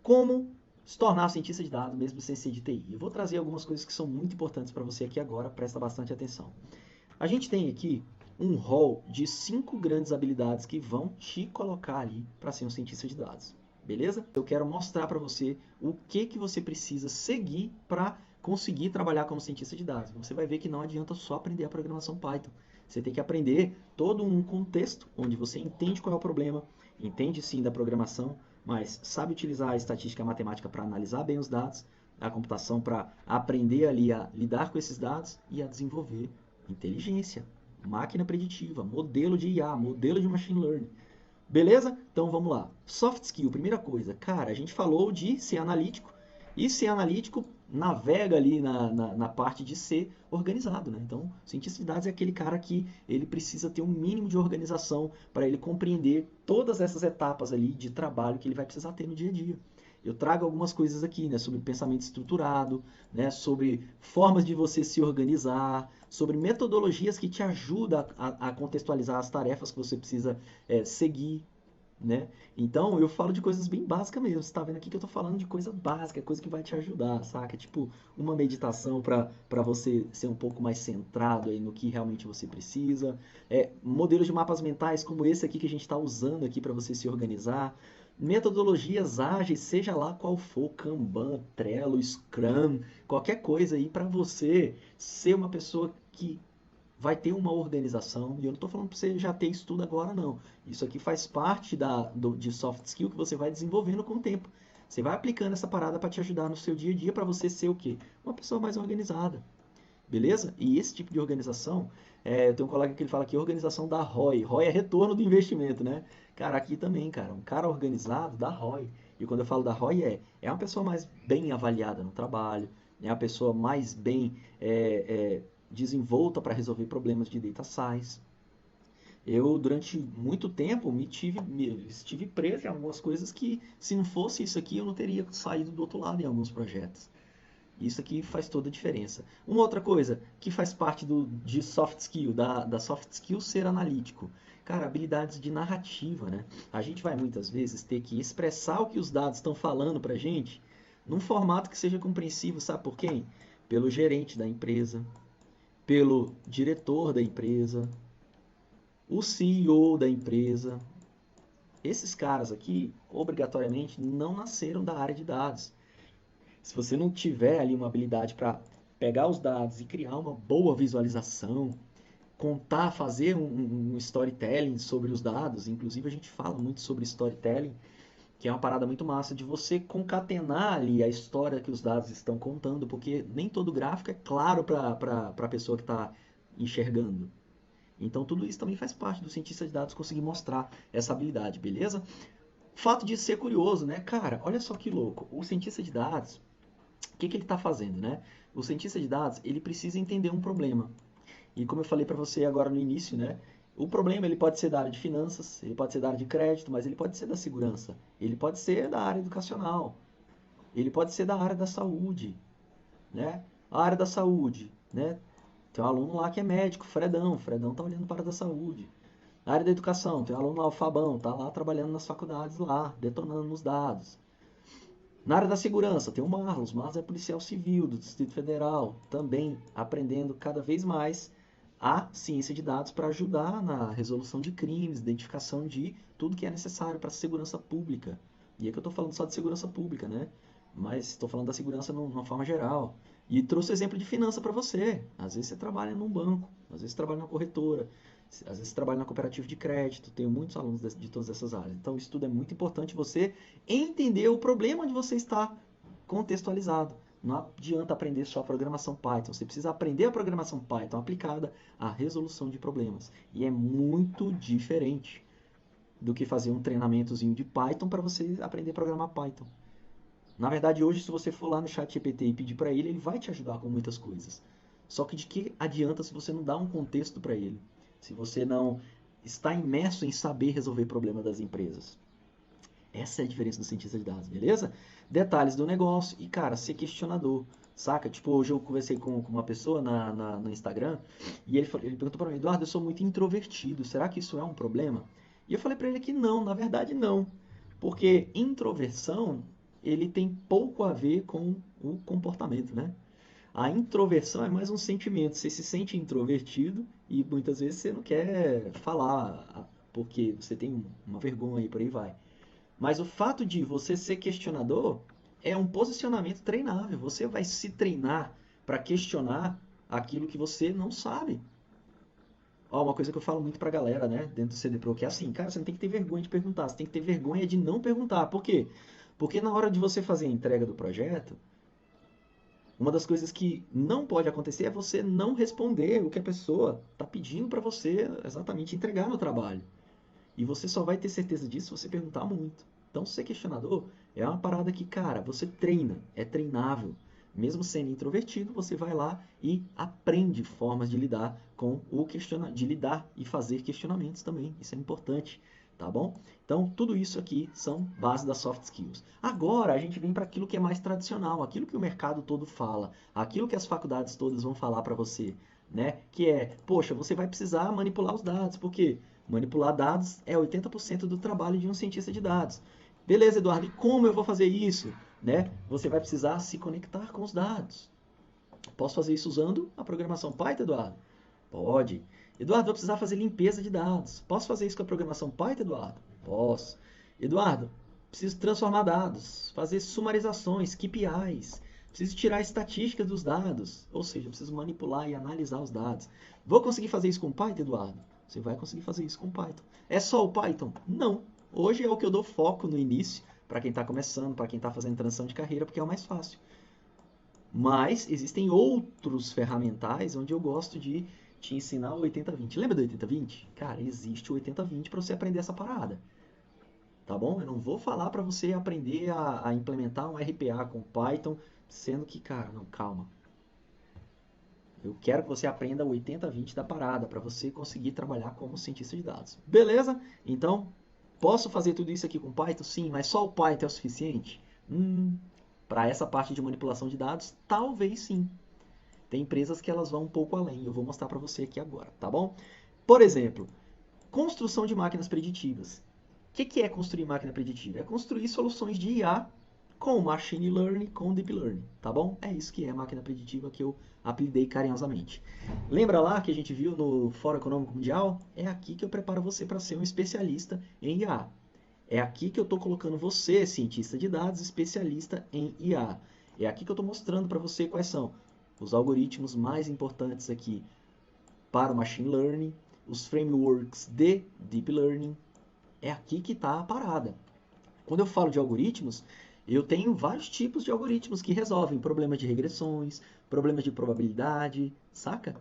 como se tornar cientista de dados mesmo sem ser de TI. Eu vou trazer algumas coisas que são muito importantes para você aqui agora, presta bastante atenção. A gente tem aqui um rol de 5 grandes habilidades que vão te colocar ali para ser um cientista de dados. Beleza? Eu quero mostrar para você o que você precisa seguir para conseguir trabalhar como cientista de dados. Você vai ver que não adianta só aprender a programação Python. Você tem que aprender todo um contexto onde você entende qual é o problema, entende sim da programação, mas sabe utilizar a estatística e a matemática para analisar bem os dados, a computação para aprender ali a lidar com esses dados e a desenvolver inteligência, máquina preditiva, modelo de IA, modelo de machine learning. Beleza? Então vamos lá. Soft skill, primeira coisa. Cara, a gente falou de ser analítico. E ser analítico navega ali na parte de ser organizado, né? Então, o cientista de dados é aquele cara que ele precisa ter um mínimo de organização para ele compreender todas essas etapas ali de trabalho que ele vai precisar ter no dia a dia. Eu trago algumas coisas aqui, né, sobre pensamento estruturado, né, sobre formas de você se organizar, sobre metodologias que te ajudam a contextualizar as tarefas que você precisa seguir, né? Então, eu falo de coisas bem básicas mesmo. Você tá vendo aqui que eu tô falando de coisa básica, coisa que vai te ajudar, saca? Tipo, uma meditação para você ser um pouco mais centrado aí no que realmente você precisa. Modelos de mapas mentais como esse aqui que a gente está usando aqui para você se organizar. Metodologias ágeis, seja lá qual for, Kanban, Trello, Scrum, qualquer coisa aí para você ser uma pessoa que vai ter uma organização, e eu não estou falando para você já ter isso tudo agora, não. Isso aqui faz parte de soft skill que você vai desenvolvendo com o tempo. Você vai aplicando essa parada para te ajudar no seu dia a dia, para você ser o quê? Uma pessoa mais organizada. Beleza? E esse tipo de organização, eu tenho um colega que ele fala que organização dá ROI. ROI é retorno do investimento, né? Cara, aqui também, cara, um cara organizado dá ROI. E quando eu falo da ROI é uma pessoa mais bem avaliada no trabalho, é uma pessoa mais bem desenvolta para resolver problemas de data science. Eu, durante muito tempo, estive preso em algumas coisas que, se não fosse isso aqui, eu não teria saído do outro lado em alguns projetos. Isso aqui faz toda a diferença. Uma outra coisa que faz parte de soft skill, da soft skill ser analítico. Cara, habilidades de narrativa, né? A gente vai muitas vezes ter que expressar o que os dados estão falando pra gente num formato que seja compreensível, sabe por quem? Pelo gerente da empresa, pelo diretor da empresa, o CEO da empresa. Esses caras aqui, obrigatoriamente, não nasceram da área de dados. Se você não tiver ali uma habilidade para pegar os dados e criar uma boa visualização, contar, fazer um storytelling sobre os dados, inclusive a gente fala muito sobre storytelling, que é uma parada muito massa de você concatenar ali a história que os dados estão contando, porque nem todo gráfico é claro para a pessoa que está enxergando. Então tudo isso também faz parte do cientista de dados conseguir mostrar essa habilidade, beleza? Fato de ser curioso, né? Cara, olha só que louco. O cientista de dados, o que ele está fazendo, né? O cientista de dados, ele precisa entender um problema. E como eu falei para você agora no início, né? O problema ele pode ser da área de finanças, ele pode ser da área de crédito, mas ele pode ser da segurança, ele pode ser da área educacional, ele pode ser da área da saúde, né? A área da saúde, né? Tem um aluno lá que é médico, Fredão, Fredão tá olhando para a área da saúde. Na área da educação, tem um aluno lá, o Fabão, tá lá trabalhando nas faculdades lá, detonando nos dados. Na área da segurança, tem o Marlos. Marlos é policial civil do Distrito Federal, também aprendendo cada vez mais a ciência de dados para ajudar na resolução de crimes, identificação de tudo que é necessário para a segurança pública. E é que eu estou falando só de segurança pública, né? Mas estou falando da segurança numa forma geral. E trouxe exemplo de finança para você. Às vezes você trabalha num banco, às vezes você trabalha numa corretora, às vezes você trabalha na cooperativa de crédito. Tenho muitos alunos de todas essas áreas. Então, isso tudo é muito importante você entender o problema onde você está contextualizado. Não adianta aprender só a programação Python. Você precisa aprender a programação Python aplicada à resolução de problemas. E é muito diferente do que fazer um treinamentozinho de Python para você aprender a programar Python. Na verdade, hoje, se você for lá no chat GPT e pedir para ele, ele vai te ajudar com muitas coisas. Só que de que adianta se você não dá um contexto para ele? Se você não está imerso em saber resolver problemas das empresas? Essa é a diferença do cientista de dados, beleza? Detalhes do negócio e, cara, ser questionador, saca? Tipo, hoje eu conversei com uma pessoa no Instagram e ele perguntou para mim, Eduardo, eu sou muito introvertido, será que isso é um problema? E eu falei para ele que não, na verdade não. Porque introversão ele tem pouco a ver com o comportamento, né? A introversão é mais um sentimento. Você se sente introvertido e muitas vezes você não quer falar porque você tem uma vergonha e por aí vai. Mas o fato de você ser questionador é um posicionamento treinável. Você vai se treinar para questionar aquilo que você não sabe. Ó, uma coisa que eu falo muito pra galera, né, dentro do CD Pro, que é assim, cara, você não tem que ter vergonha de perguntar, você tem que ter vergonha de não perguntar. Por quê? Porque na hora de você fazer a entrega do projeto, uma das coisas que não pode acontecer é você não responder o que a pessoa está pedindo para você exatamente entregar no trabalho. E você só vai ter certeza disso se você perguntar muito. Então, ser questionador é uma parada que, cara, você treina, é treinável. Mesmo sendo introvertido, você vai lá e aprende formas de lidar com o de lidar e fazer questionamentos também. Isso é importante, tá bom? Então, tudo isso aqui são bases das soft skills. Agora, a gente vem para aquilo que é mais tradicional, aquilo que o mercado todo fala, aquilo que as faculdades todas vão falar para você, né? Que é, poxa, você vai precisar manipular os dados, porque manipular dados é 80% do trabalho de um cientista de dados. Beleza, Eduardo, e como eu vou fazer isso? Né? Você vai precisar se conectar com os dados. Posso fazer isso usando a programação Python, Eduardo? Pode. Eduardo, vou precisar fazer limpeza de dados. Posso fazer isso com a programação Python, Eduardo? Posso. Eduardo, preciso transformar dados, fazer sumarizações, KPIs, preciso tirar estatísticas dos dados, ou seja, preciso manipular e analisar os dados. Vou conseguir fazer isso com Python, Eduardo? Você vai conseguir fazer isso com Python. É só o Python? Não. Hoje é o que eu dou foco no início, para quem está começando, para quem está fazendo transição de carreira, porque é o mais fácil. Mas existem outros ferramentais onde eu gosto de te ensinar o 80-20. Lembra do 80-20? Cara, existe o 80-20 para você aprender essa parada. Tá bom? Eu não vou falar para você aprender a implementar um RPA com Python, sendo que, cara, não, calma. Eu quero que você aprenda o 80-20 da parada para você conseguir trabalhar como cientista de dados. Beleza? Então, posso fazer tudo isso aqui com Python? Sim, mas só o Python é o suficiente? Para essa parte de manipulação de dados, talvez sim. Tem empresas que elas vão um pouco além. Eu vou mostrar para você aqui agora, tá bom? Por exemplo, construção de máquinas preditivas. O que é construir máquina preditiva? É construir soluções de IA com machine learning, com deep learning, tá bom? É isso que é máquina preditiva que eu apelidei carinhosamente. Lembra lá que a gente viu no Fórum Econômico Mundial? É aqui que eu preparo você para ser um especialista em IA. É aqui que eu estou colocando você, cientista de dados, especialista em IA. É aqui que eu estou mostrando para você quais são os algoritmos mais importantes aqui para o machine learning, os frameworks de deep learning. É aqui que está a parada. Quando eu falo de algoritmos, eu tenho vários tipos de algoritmos que resolvem problemas de regressões, problemas de probabilidade, saca?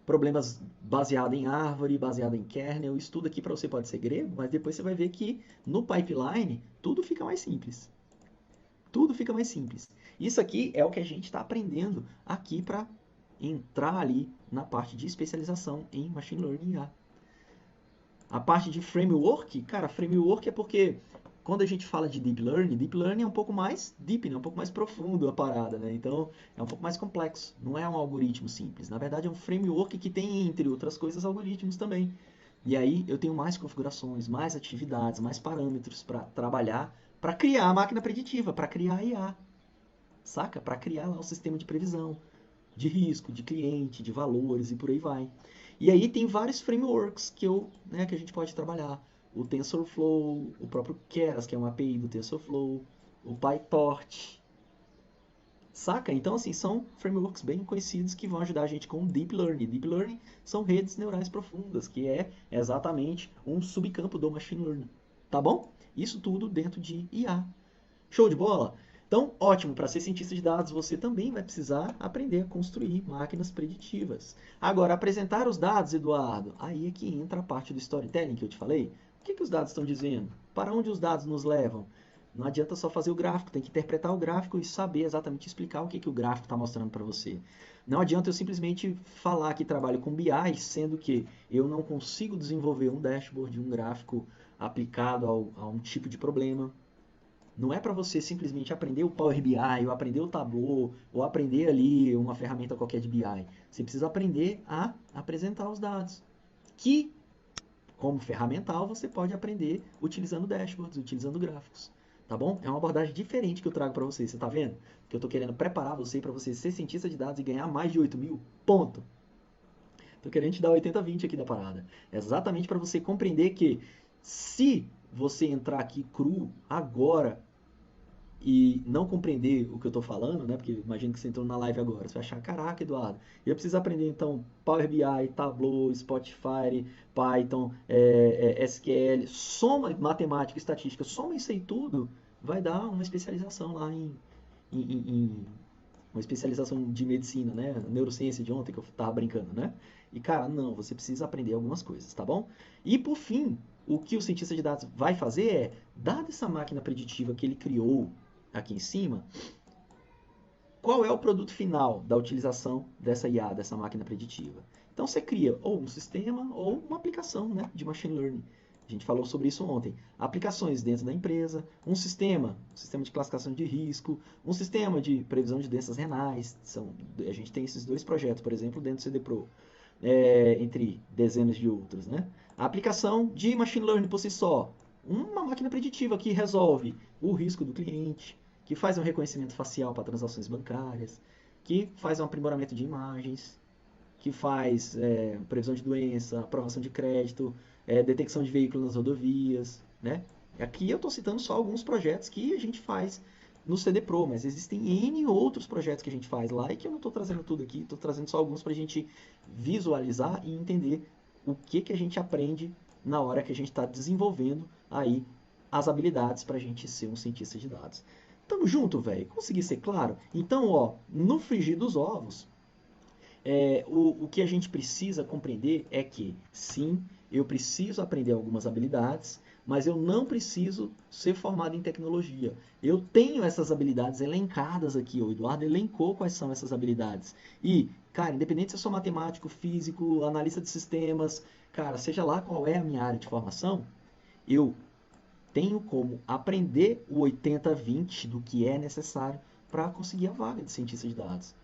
Problemas baseados em árvore, baseado em kernel. Isso tudo aqui para você pode ser grego, mas depois você vai ver que no pipeline tudo fica mais simples. Tudo fica mais simples. Isso aqui é o que a gente está aprendendo aqui para entrar ali na parte de especialização em Machine Learning IA. A parte de framework, cara, framework é porque quando a gente fala de Deep Learning é um pouco mais deep, né? Um pouco mais profundo a parada, né? Então é um pouco mais complexo. Não é um algoritmo simples. Na verdade é um framework que tem, entre outras coisas, algoritmos também. E aí eu tenho mais configurações, mais atividades, mais parâmetros para trabalhar, para criar a máquina preditiva, para criar a IA. Saca? Para criar lá o sistema de previsão, de risco, de cliente, de valores e por aí vai. E aí tem vários frameworks que que a gente pode trabalhar. O TensorFlow, o próprio Keras, que é uma API do TensorFlow, o PyTorch. Saca? Então, assim, são frameworks bem conhecidos que vão ajudar a gente com Deep Learning. Deep Learning são redes neurais profundas, que é exatamente um subcampo do Machine Learning. Tá bom? Isso tudo dentro de IA. Show de bola? Então, ótimo, para ser cientista de dados, você também vai precisar aprender a construir máquinas preditivas. Agora, apresentar os dados, Eduardo, aí é que entra a parte do storytelling que eu te falei. O que os dados estão dizendo? Para onde os dados nos levam? Não adianta só fazer o gráfico, tem que interpretar o gráfico e saber exatamente explicar o que o gráfico está mostrando para você. Não adianta eu simplesmente falar que trabalho com BI, sendo que eu não consigo desenvolver um dashboard, um gráfico aplicado a um tipo de problema. Não é para você simplesmente aprender o Power BI, ou aprender o Tableau, ou aprender ali uma ferramenta qualquer de BI. Você precisa aprender a apresentar os dados. Como ferramental, você pode aprender utilizando dashboards, utilizando gráficos. tá bom? É uma abordagem diferente que eu trago para você, você tá vendo? Que eu tô querendo preparar você para você ser cientista de dados e ganhar mais de 8 mil, ponto. Tô querendo te dar 80-20 aqui da parada. Exatamente para você compreender que se você entrar aqui cru agora e não compreender o que eu tô falando, né? Porque imagino que você entrou na live agora, você vai achar, caraca, Eduardo, eu preciso aprender então Power BI, Tableau, Spotify, Python, SQL, soma matemática, estatística, soma isso aí tudo, vai dar uma especialização lá em uma especialização de medicina, né? Neurociência de ontem que eu tava brincando, né? E cara, não, você precisa aprender algumas coisas, tá bom? E por fim, o que o cientista de dados vai fazer é, dada essa máquina preditiva que ele criou aqui em cima, qual é o produto final da utilização dessa IA, dessa máquina preditiva? Então você cria ou um sistema ou uma aplicação, né, de machine learning. A gente falou sobre isso ontem. Aplicações dentro da empresa, um sistema de classificação de risco, um sistema de previsão de doenças renais. A gente tem esses dois projetos, por exemplo, dentro do CD Pro, entre dezenas de outros. Né? A aplicação de machine learning por si só, uma máquina preditiva que resolve o risco do cliente, que faz um reconhecimento facial para transações bancárias, que faz um aprimoramento de imagens, que faz previsão de doença, aprovação de crédito, detecção de veículos nas rodovias, né? Aqui eu estou citando só alguns projetos que a gente faz no CD Pro, mas existem N outros projetos que a gente faz lá e que eu não estou trazendo tudo aqui, estou trazendo só alguns para a gente visualizar e entender o que a gente aprende na hora que a gente está desenvolvendo aí as habilidades para a gente ser um cientista de dados. Tamo junto, velho? Consegui ser claro? Então, ó, no frigir dos ovos, o que a gente precisa compreender é que, sim, eu preciso aprender algumas habilidades, mas eu não preciso ser formado em tecnologia. Eu tenho essas habilidades elencadas aqui, o Eduardo elencou quais são essas habilidades. E, cara, independente se eu sou matemático, físico, analista de sistemas, cara, seja lá qual é a minha área de formação, eu tenho como aprender o 80-20 do que é necessário para conseguir a vaga de cientista de dados.